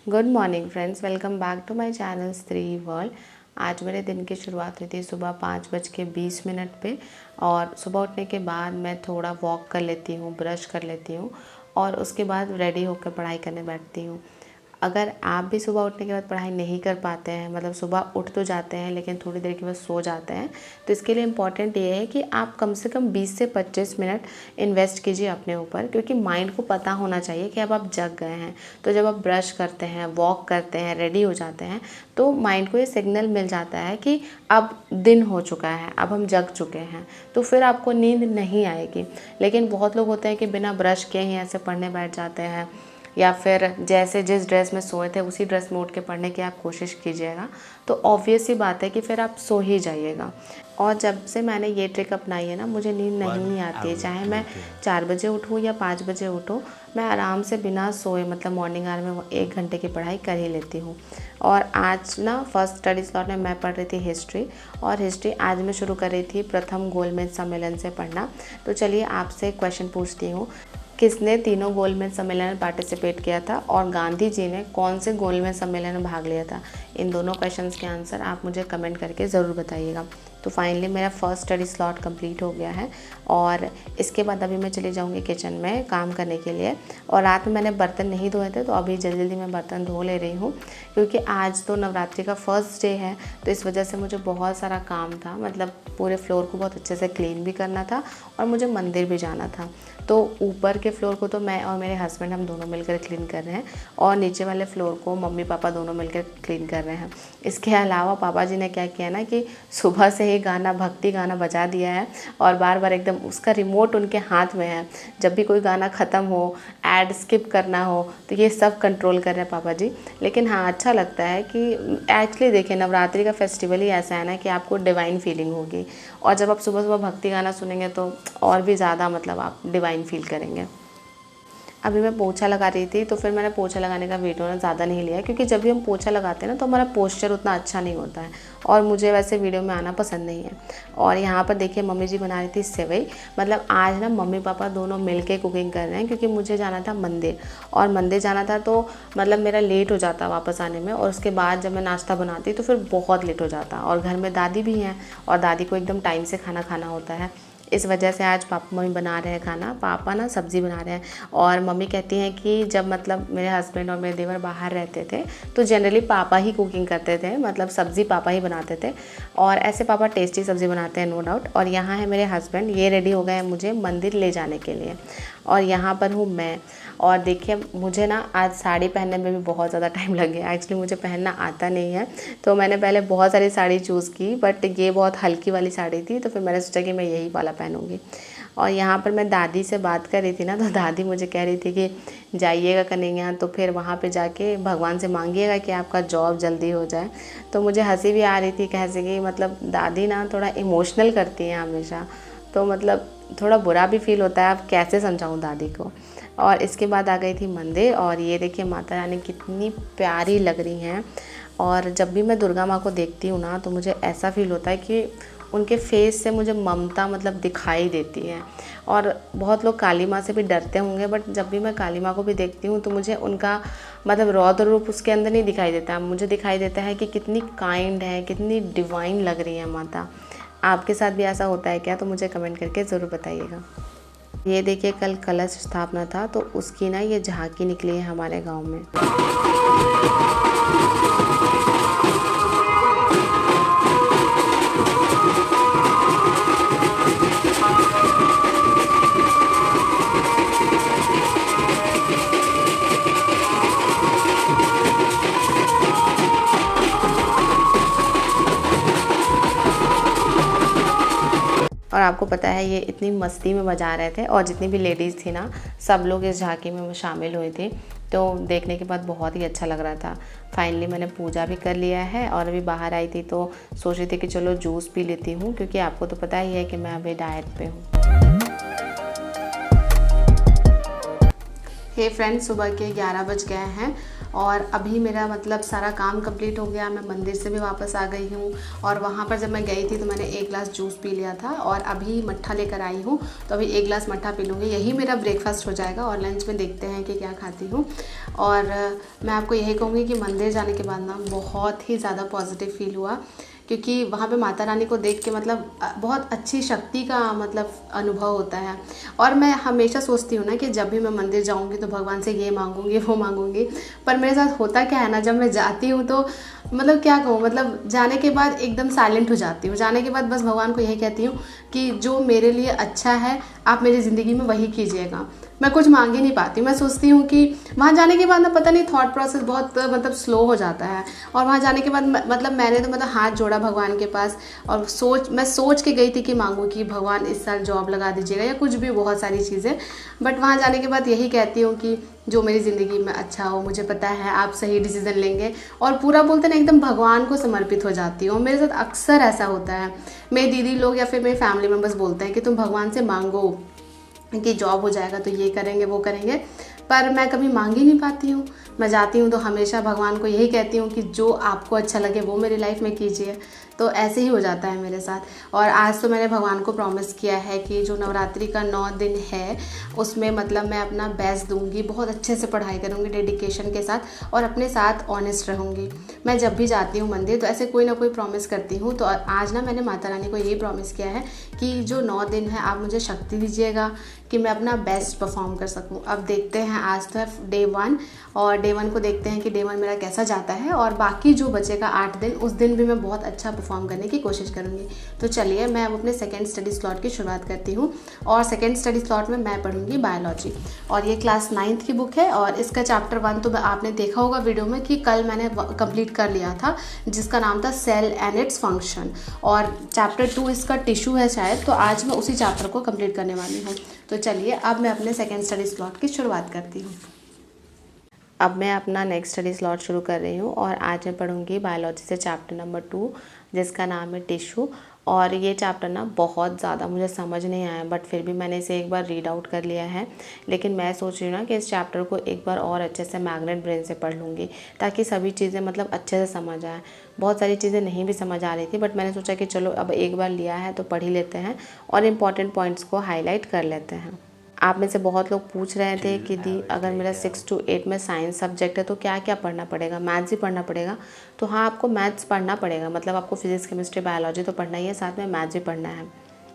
Good morning friends, welcome back to my channel Stree world. आज मेरे दिन की शुरुआत हुई थी सुबह 5:20 पे। और सुबह उठने के बाद मैं थोड़ा वॉक कर लेती हूँ, ब्रश कर लेती हूँ और उसके बाद रेडी होकर पढ़ाई करने बैठती हूँ। अगर आप भी सुबह उठने के बाद पढ़ाई नहीं कर पाते हैं, मतलब सुबह उठ तो जाते हैं लेकिन थोड़ी देर के बाद सो जाते हैं, तो इसके लिए इम्पॉर्टेंट ये है कि आप कम से कम 20 से 25 मिनट इन्वेस्ट कीजिए अपने ऊपर, क्योंकि माइंड को पता होना चाहिए कि अब आप जग गए हैं। तो जब आप ब्रश करते हैं, वॉक करते हैं, रेडी हो जाते हैं, तो माइंड को ये सिग्नल मिल जाता है कि अब दिन हो चुका है, अब हम जग चुके हैं, तो फिर आपको नींद नहीं आएगी। लेकिन बहुत लोग होते हैं कि बिना ब्रश किए ही ऐसे पढ़ने बैठ जाते हैं, या फिर जैसे जिस ड्रेस में सोए थे उसी ड्रेस में उठ के पढ़ने की आप कोशिश कीजिएगा, तो ऑब्वियस सी बात है कि फिर आप सो ही जाइएगा। और जब से मैंने ये ट्रिक अपनाई है ना, मुझे नींद नहीं आती है, चाहे मैं 4 बजे उठूँ या 5 बजे उठूँ, मैं आराम से बिना सोए मतलब मॉर्निंग आवर में 1 घंटे की पढ़ाई कर ही लेती हूँ। और आज ना फर्स्ट स्टडी स्लॉट में मैं पढ़ रही थी हिस्ट्री, और हिस्ट्री आज मैं शुरू कर रही थी प्रथम गोलमेज सम्मेलन से पढ़ना। तो चलिए आपसे क्वेश्चन पूछती हूँ, किसने तीनों गोलमेज सम्मेलन में पार्टिसिपेट किया था और गांधी जी ने कौन से गोलमेज सम्मेलन में भाग लिया था? इन दोनों क्वेश्चंस के आंसर आप मुझे कमेंट करके ज़रूर बताइएगा। तो फाइनली मेरा फर्स्ट स्टडी स्लॉट कंप्लीट हो गया है, और इसके बाद अभी मैं चली जाऊंगी किचन में काम करने के लिए। और रात में मैंने बर्तन नहीं धोए थे, तो अभी जल्दी जल्दी मैं बर्तन धो ले रही हूँ, क्योंकि आज तो नवरात्रि का फर्स्ट डे है, तो इस वजह से मुझे बहुत सारा काम था। मतलब पूरे फ्लोर को बहुत अच्छे से क्लीन भी करना था और मुझे मंदिर भी जाना था। तो ऊपर के फ्लोर को तो मैं और मेरे हस्बैंड हम दोनों मिलकर क्लीन कर रहे हैं, और नीचे वाले फ्लोर को मम्मी पापा दोनों मिलकर क्लीन कर रहे हैं। इसके अलावा पापा जी ने क्या किया ना कि सुबह से ही गाना, भक्ति गाना बजा दिया है, और बार बार एकदम उसका रिमोट उनके हाथ में है। जब भी कोई गाना ख़त्म हो, ऐड स्किप करना हो, तो ये सब कंट्रोल कर रहे हैं पापा जी। लेकिन हाँ, अच्छा लगता है कि एक्चुअली देखिए, नवरात्रि का फेस्टिवल ही ऐसा है ना कि आपको डिवाइन फीलिंग होगी, और जब आप सुबह सुबह भक्ति गाना सुनेंगे तो और भी ज़्यादा मतलब आप डिवाइन फील करेंगे। अभी मैं पोछा लगा रही थी, तो फिर मैंने पोछा लगाने का वीडियो ना ज़्यादा नहीं लिया, क्योंकि जब भी हम पोछा लगाते हैं ना तो हमारा पोस्चर उतना अच्छा नहीं होता है, और मुझे वैसे वीडियो में आना पसंद नहीं है। और यहाँ पर देखिए मम्मी जी बना रही थी सेवई। मतलब आज ना मम्मी पापा दोनों मिलके कुकिंग कर रहे हैं, क्योंकि मुझे जाना था मंदिर, और मंदिर जाना था तो मतलब मेरा लेट हो जाता वापस आने में, और उसके बाद जब मैं नाश्ता बनाती तो फिर बहुत लेट हो जाता। और घर में दादी भी हैं, और दादी को एकदम टाइम से खाना खाना होता है। इस वजह से आज पापा मम्मी बना रहे हैं खाना। पापा ना सब्ज़ी बना रहे हैं, और मम्मी कहती हैं कि जब मतलब मेरे हस्बैंड और मेरे देवर बाहर रहते थे तो जनरली पापा ही कुकिंग करते थे, मतलब सब्ज़ी पापा ही बनाते थे, और ऐसे पापा टेस्टी सब्ज़ी बनाते हैं, नो डाउट। और यहाँ है मेरे हस्बैंड, ये रेडी हो गए हैं मुझे मंदिर ले जाने के लिए, और यहाँ पर हूँ मैं। और देखिए मुझे ना आज साड़ी पहनने में भी बहुत ज़्यादा टाइम लग गया। एक्चुअली मुझे पहनना आता नहीं है, तो मैंने पहले बहुत सारी साड़ी चूज़ की, बट ये बहुत हल्की वाली साड़ी थी, तो फिर मैंने सोचा कि मैं यही वाला पहनूंगी। और यहाँ पर मैं दादी से बात कर रही थी ना, तो दादी मुझे कह रही थी कि जाइएगा कन्हैया, तो फिर वहाँ पे जाके भगवान से मांगिएगा कि आपका जॉब जल्दी हो जाए। तो मुझे हंसी भी आ रही थी, कैसे कि मतलब दादी ना थोड़ा इमोशनल करती हैं हमेशा, तो मतलब थोड़ा बुरा भी फील होता है, अब कैसे समझाऊँ दादी को। और इसके बाद आ गई थी मंदिर, और ये देखिए माता रानी कितनी प्यारी लग रही हैं। और जब भी मैं दुर्गा माँ को देखती हूँ ना, तो मुझे ऐसा फील होता है कि उनके फेस से मुझे ममता मतलब दिखाई देती है। और बहुत लोग काली माँ से भी डरते होंगे, बट जब भी मैं काली माँ को भी देखती हूँ तो मुझे उनका मतलब रौद्र रूप उसके अंदर नहीं दिखाई देता, मुझे दिखाई देता है कि कितनी काइंड है, कितनी डिवाइन लग रही है माता। आपके साथ भी ऐसा होता है क्या? तो मुझे कमेंट करके ज़रूर बताइएगा। ये देखिए कल कलश स्थापना था, तो उसकी ना ये झांकी निकली है हमारे गांव में। और आपको पता है ये इतनी मस्ती में बजा रहे थे, और जितनी भी लेडीज़ थी ना, सब लोग इस झांकी में शामिल हुए थे, तो देखने के बाद बहुत ही अच्छा लग रहा था। फाइनली मैंने पूजा भी कर लिया है, और अभी बाहर आई थी तो सोच रही थी कि चलो जूस पी लेती हूँ, क्योंकि आपको तो पता ही है कि मैं अभी डाइट पे हूँ। हे फ्रेंड्स, सुबह के 11 बज गए हैं, और अभी मेरा मतलब सारा काम कंप्लीट हो गया, मैं मंदिर से भी वापस आ गई हूँ। और वहाँ पर जब मैं गई थी तो मैंने 1 ग्लास जूस पी लिया था और अभी मट्ठा लेकर आई हूँ, तो अभी 1 ग्लास मट्ठा पी लूँगी, यही मेरा ब्रेकफास्ट हो जाएगा। और लंच में देखते हैं कि क्या खाती हूँ। और मैं आपको यही कहूँगी कि मंदिर जाने के बाद ना बहुत ही ज़्यादा पॉजिटिव फील हुआ, क्योंकि वहाँ पे माता रानी को देख के मतलब बहुत अच्छी शक्ति का मतलब अनुभव होता है। और मैं हमेशा सोचती हूँ ना कि जब भी मैं मंदिर जाऊँगी तो भगवान से ये मांगूंगी वो मांगूंगी, पर मेरे साथ होता क्या है ना, जब मैं जाती हूँ तो मतलब क्या कहूँ, मतलब जाने के बाद एकदम साइलेंट हो जाती हूँ। जाने के बाद बस भगवान को यही कहती हूँ कि जो मेरे लिए अच्छा है आप मेरी ज़िंदगी में वही कीजिएगा। मैं कुछ मांग ही नहीं पाती हूँ। मैं सोचती हूँ कि वहाँ जाने के बाद ना पता नहीं थॉट प्रोसेस बहुत मतलब स्लो हो जाता है। और वहाँ जाने के बाद मतलब मैंने तो मतलब हाथ जोड़ा भगवान के पास और मैं सोच के गई थी कि मांगू कि भगवान इस साल जॉब लगा दीजिएगा या कुछ भी, बहुत सारी चीज़ें। बट वहाँ जाने के बाद यही कहती हूँ कि जो मेरी ज़िंदगी में अच्छा हो, मुझे पता है आप सही डिसीज़न लेंगे, और पूरा बोलते ना एकदम भगवान को समर्पित हो जाती हूँ। मेरे साथ अक्सर ऐसा होता है। मेरी दीदी लोग या फिर मेरे फैमिली मेम्बर्स बोलते हैं कि तुम भगवान से मांगो कि जॉब हो जाएगा तो ये करेंगे वो करेंगे, पर मैं कभी मांग ही नहीं पाती हूँ। मैं जाती हूँ तो हमेशा भगवान को यही कहती हूँ कि जो आपको अच्छा लगे वो मेरी लाइफ में कीजिए। तो ऐसे ही हो जाता है मेरे साथ। और आज तो मैंने भगवान को प्रॉमिस किया है कि जो नवरात्रि का 9 दिन है उसमें मतलब मैं अपना बेस्ट दूंगी, बहुत अच्छे से पढ़ाई करूँगी डेडिकेशन के साथ, और अपने साथ ऑनेस्ट रहूँगी। मैं जब भी जाती हूँ मंदिर तो ऐसे कोई ना कोई प्रॉमिस करती हूँ। तो आज ना मैंने माता रानी को यही प्रॉमिस किया है कि जो 9 दिन है आप मुझे शक्ति दीजिएगा कि मैं अपना बेस्ट परफॉर्म कर सकूं। अब देखते हैं, आज तो है डे 1, और डे 1 को देखते हैं कि डे 1 मेरा कैसा जाता है, और बाकी जो बचेगा 8 दिन उस दिन भी मैं बहुत अच्छा परफॉर्म करने की कोशिश करूंगी। तो चलिए मैं अब अपने सेकेंड स्टडी स्लॉट की शुरुआत करती हूँ। और सेकेंड स्टडी स्लॉट में मैं पढ़ूंगी बायोलॉजी, और ये क्लास 9th की बुक है। और इसका चैप्टर 1 तो आपने देखा होगा वीडियो में कि कल मैंने कंप्लीट कर लिया था, जिसका नाम था सेल एंड इट्स फंक्शन। और चैप्टर 2 इसका टिश्यू है शायद, तो आज मैं उसी चैप्टर को कंप्लीट करने वाली हूँ। तो चलिए अब मैं अपने सेकेंड स्टडी स्लॉट की शुरुआत करती हूँ। अब मैं अपना नेक्स्ट स्टडी स्लॉट शुरू कर रही हूँ, और आज मैं पढ़ूंगी बायोलॉजी से चैप्टर नंबर 2, जिसका नाम है टिश्यू। और ये चैप्टर ना बहुत ज़्यादा मुझे समझ नहीं आया, बट फिर भी मैंने इसे एक बार रीड आउट कर लिया है। लेकिन मैं सोच रही हूँ ना कि इस चैप्टर को एक बार और अच्छे से मैग्नेट ब्रेन से पढ़ लूँगी, ताकि सभी चीज़ें मतलब अच्छे से समझ आए। बहुत सारी चीज़ें नहीं भी समझ आ रही थी, बट मैंने सोचा कि चलो अब एक बार लिया है तो पढ़ ही लेते हैं और इम्पॉर्टेंट पॉइंट्स को हाईलाइट कर लेते हैं। आप में से बहुत लोग पूछ रहे थे कि दी अगर मेरा 6 to 8 में साइंस सब्जेक्ट है तो क्या क्या पढ़ना पड़ेगा, मैथ्स ही पढ़ना पड़ेगा? तो हाँ, आपको मैथ्स पढ़ना पड़ेगा, मतलब आपको फिजिक्स केमिस्ट्री बायोलॉजी तो पढ़ना ही है, साथ में मैथ्स भी पढ़ना है।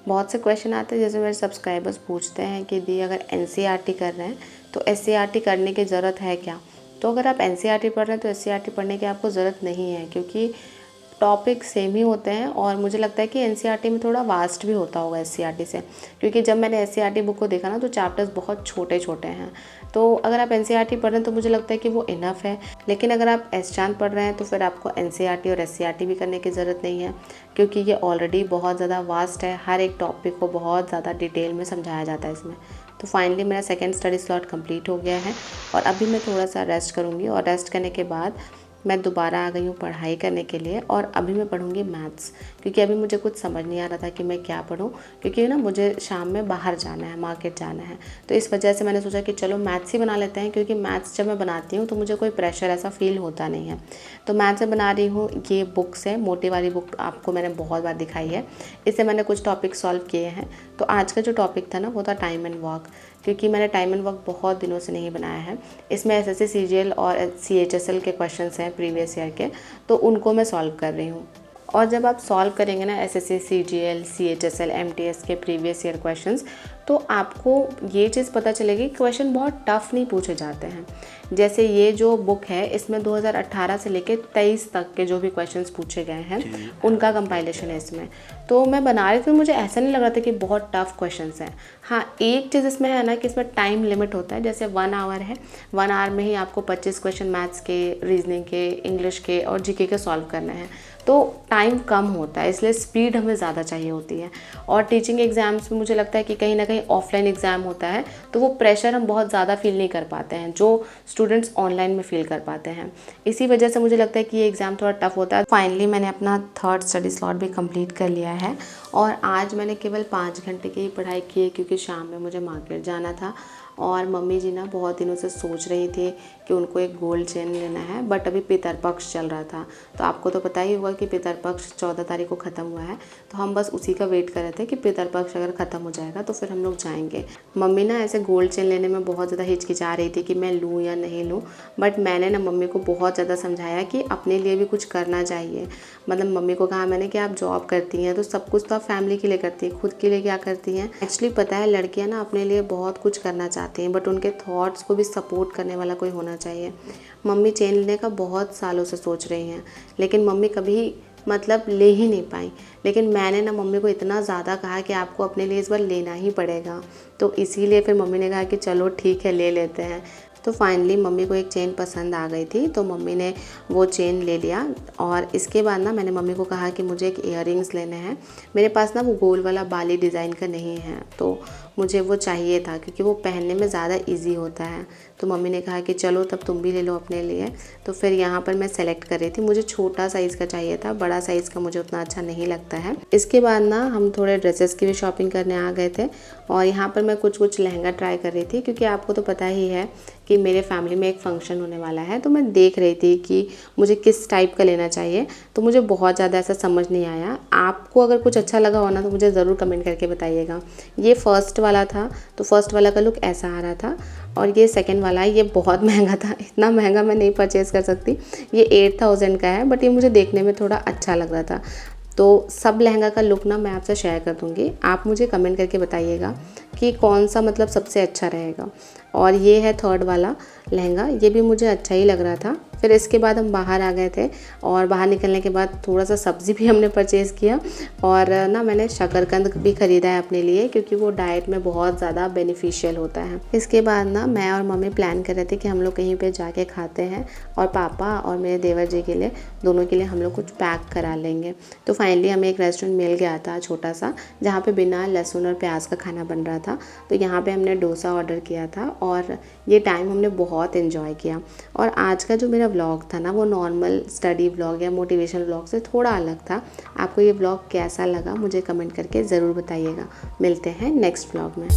बहुत से क्वेश्चन आते हैं, जैसे मेरे सब्सक्राइबर्स पूछते हैं कि दी अगर NCERT कर रहे हैं तो SCERT करने की ज़रूरत है क्या? तो अगर आप NCERT पढ़ रहे हैं तो SCERT पढ़ने की आपको ज़रूरत नहीं है, क्योंकि टॉपिक सेम ही होते हैं। और मुझे लगता है कि NCERT में थोड़ा वास्ट भी होता होगा SCERT से, क्योंकि जब मैंने SCERT बुक को देखा ना तो चैप्टर्स बहुत छोटे छोटे हैं। तो अगर आप NCERT पढ़ रहे हैं तो मुझे लगता है कि वो इनफ है। लेकिन अगर आप एस चांद पढ़ रहे हैं तो फिर आपको NCERT और SCERT भी करने की ज़रूरत नहीं है, क्योंकि ये ऑलरेडी बहुत ज़्यादा वास्ट है। हर एक टॉपिक को बहुत ज़्यादा डिटेल में समझाया जाता है इसमें। तो फाइनली मेरा सेकेंड स्टडी स्लॉट कंप्लीट हो गया है, और अभी मैं थोड़ा सा रेस्ट करूँगी, और रेस्ट करने के बाद मैं दोबारा आ गई हूँ पढ़ाई करने के लिए। और अभी मैं पढ़ूँगी मैथ्स, क्योंकि अभी मुझे कुछ समझ नहीं आ रहा था कि मैं क्या पढूँ, क्योंकि ना मुझे शाम में बाहर जाना है, मार्केट जाना है। तो इस वजह से मैंने सोचा कि चलो मैथ्स ही बना लेते हैं, क्योंकि मैथ्स जब मैं बनाती हूँ तो मुझे कोई प्रेशर ऐसा फील होता नहीं है। तो मैथ्स में बना रही हूँ, ये बुक से, मोटी वाली बुक आपको मैंने बहुत बार दिखाई है। इससे मैंने कुछ टॉपिक सॉल्व किए हैं। तो आज का जो टॉपिक था ना वो था टाइम एंड वर्क, क्योंकि मैंने टाइम एंड वर्क बहुत दिनों से नहीं बनाया है। इसमें SSC CGL और CHSL के क्वेश्चंस हैं प्रीवियस ईयर के, तो उनको मैं सॉल्व कर रही हूँ। और जब आप सॉल्व करेंगे ना SSC CGL CHSL MTS के प्रीवियस ईयर क्वेश्चंस, तो आपको ये चीज़ पता चलेगी क्वेश्चन बहुत टफ़ नहीं पूछे जाते हैं। जैसे ये जो बुक है इसमें 2018 से लेके 23 तक के जो भी क्वेश्चंस पूछे गए हैं उनका कंपाइलेशन है इसमें। तो मैं बना रही थी, मुझे ऐसा नहीं लग रहा था कि बहुत टफ़ क्वेश्चंस हैं। हाँ, एक चीज़ इसमें है ना कि इसमें टाइम लिमिट होता है। जैसे 1 आवर है, 1 आवर में ही आपको 25 क्वेश्चन मैथ्स के, रीजनिंग के, इंग्लिश के और GK के सॉल्व करने हैं। तो टाइम कम होता है, इसलिए स्पीड हमें ज़्यादा चाहिए होती है। और टीचिंग एग्ज़ाम्स में मुझे लगता है कि कहीं ना कहीं ऑफलाइन एग्ज़ाम होता है, तो वो प्रेशर हम बहुत ज़्यादा फील नहीं कर पाते हैं जो स्टूडेंट्स ऑनलाइन में फ़ील कर पाते हैं। इसी वजह से मुझे लगता है कि ये एग्ज़ाम थोड़ा टफ होता है। फाइनली मैंने अपना थर्ड स्टडी स्लॉट भी कंप्लीट कर लिया है, और आज मैंने केवल 5 घंटे की ही पढ़ाई की है, क्योंकि शाम में मुझे मार्केट जाना था। और मम्मी जी ना बहुत दिनों से सोच रही थी कि उनको एक गोल्ड चेन लेना है, बट अभी पितरपक्ष चल रहा था। तो आपको तो पता ही होगा कि पितरपक्ष 14 तारीख को ख़त्म हुआ है, तो हम बस उसी का वेट कर रहे थे कि पितरपक्ष अगर ख़त्म हो जाएगा तो फिर हम लोग जाएंगे। मम्मी ना ऐसे गोल्ड चेन लेने में बहुत ज़्यादा हिचकिचा रही थी कि मैं लूँ या नहीं लूँ, बट मैंने ना मम्मी को बहुत ज़्यादा समझाया कि अपने लिए भी कुछ करना चाहिए। मतलब मम्मी को कहा मैंने कि आप जॉब करती हैं तो सब कुछ तो आप फैमिली के लिए करती हैं, खुद के लिए क्या करती हैं। एक्चुअली पता है लड़कियां ना अपने लिए बहुत कुछ करना चाहती हैं, बट उनके थॉट्स को भी सपोर्ट करने वाला कोई होना चाहिए। मम्मी चेन लेने का बहुत सालों से सोच रही हैं, लेकिन मम्मी कभी मतलब ले ही नहीं पाई। लेकिन मैंने ना मम्मी को इतना ज़्यादा कहा कि आपको अपने लिए इस बार लेना ही पड़ेगा, तो इसीलिए फिर मम्मी ने कहा कि चलो ठीक है ले लेते हैं। तो फाइनली मम्मी को एक चेन पसंद आ गई थी, तो मम्मी ने वो चेन ले लिया। और इसके बाद ना मैंने मम्मी को कहा कि मुझे एक इयररिंग्स लेने हैं। मेरे पास ना वो गोल वाला बाली डिज़ाइन का नहीं है, तो मुझे वो चाहिए था क्योंकि वो पहनने में ज़्यादा इजी होता है। तो मम्मी ने कहा कि चलो तब तुम भी ले लो अपने लिए। तो फिर यहाँ पर मैं सेलेक्ट कर रही थी, मुझे छोटा साइज़ का चाहिए था, बड़ा साइज़ का मुझे उतना अच्छा नहीं लगता है। इसके बाद ना हम थोड़े ड्रेसेस की भी शॉपिंग करने आ गए थे, और यहाँ पर मैं कुछ लहंगा ट्राई कर रही थी क्योंकि आपको तो पता ही है कि मेरे फैमिली में एक फ़ंक्शन होने वाला है। तो मैं देख रही थी कि मुझे किस टाइप का लेना चाहिए, तो मुझे बहुत ज़्यादा ऐसा समझ नहीं आया। आपको अगर कुछ अच्छा लगा हो ना तो मुझे ज़रूर कमेंट करके बताइएगा। ये फर्स्ट वाला था, तो फर्स्ट वाला का लुक ऐसा आ रहा था, और ये सेकंड वाला है, ये बहुत महंगा था। इतना महंगा मैं नहीं परचेज़ कर सकती, ये 8000 का है, बट ये मुझे देखने में थोड़ा अच्छा लग रहा था। तो सब लहंगा का लुक ना मैं आपसे शेयर कर दूँगी, आप मुझे कमेंट करके बताइएगा कि कौन सा मतलब सबसे अच्छा रहेगा। और ये है थर्ड वाला लहंगा, ये भी मुझे अच्छा ही लग रहा था। फिर इसके बाद हम बाहर आ गए थे, और बाहर निकलने के बाद थोड़ा सा सब्ज़ी भी हमने परचेज़ किया, और ना मैंने शकरकंद भी ख़रीदा है अपने लिए क्योंकि वो डाइट में बहुत ज़्यादा बेनिफिशियल होता है। इसके बाद ना मैं और मम्मी प्लान कर रहे थे कि हम लोग कहीं पे जाके खाते हैं, और पापा और मेरे देवर जी के लिए, दोनों के लिए हम लोग कुछ पैक करा लेंगे। तो फाइनली हमें एक रेस्टोरेंट मिल गया था छोटा सा, जहाँ पे बिना लहसुन और प्याज का खाना बन रहा था। तो यहाँ पे हमने डोसा ऑर्डर किया था, और ये टाइम हमने बहुत इन्जॉय किया। और आज का जो मेरा व्लॉग था ना वो नॉर्मल स्टडी व्लॉग या मोटिवेशनल व्लॉग से थोड़ा अलग था। आपको ये व्लॉग कैसा लगा मुझे कमेंट करके ज़रूर बताइएगा। मिलते हैं नेक्स्ट व्लॉग में।